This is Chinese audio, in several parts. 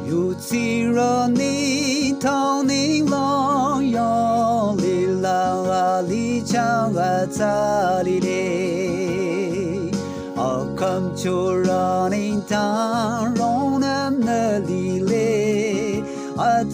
有气热你头你long用力浪啊力强啊咋里嘞？come to running down 容能的里嘞？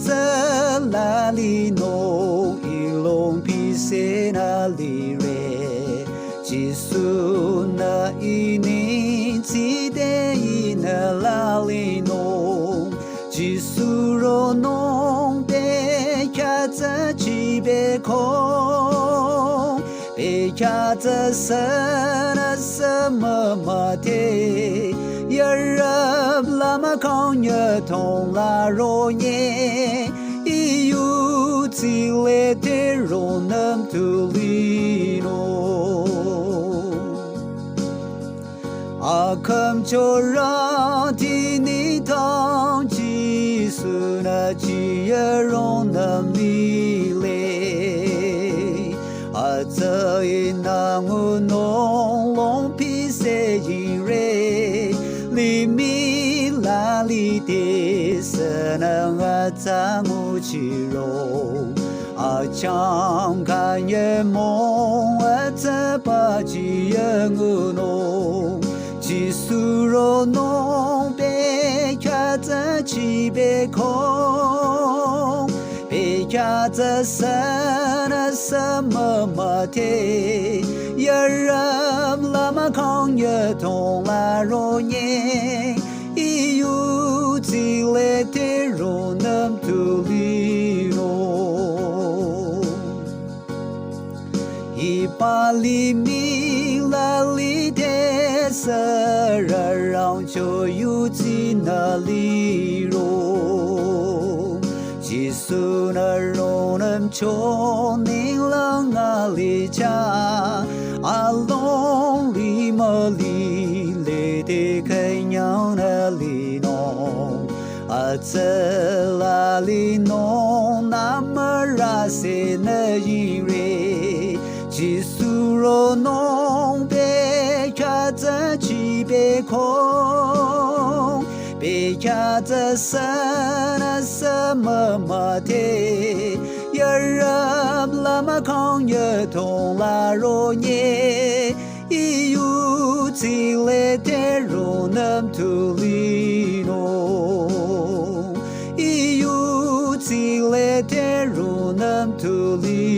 这哪里弄一弄皮些哪里嘞？技术那一年记得一那哪里弄？技术若弄别看着去别空，别看着什么么的，也人那么空也痛啦若耶，一有几类的若能独立弄。come就让替你当技术那企业容能力嘞，这一那我弄弄皮些一瑞，里面哪里的是能咱我去容。强看也梦这把几也我弄。技术若弄别看着去别空，别看着什么么的，也人那么空也痛啦若耶，一有几类的若能独立弄，一把里面哪里的。色让就有几那里容，技术那容能求你冷啊里家，龙里么里来的开娘那里弄，这哪里弄那么热些那一瑞，技术若弄别看着去别空，别看着什么么的，也人那么空也痛啦若耶，一有几类的若能独立弄，一有几类的若能独立。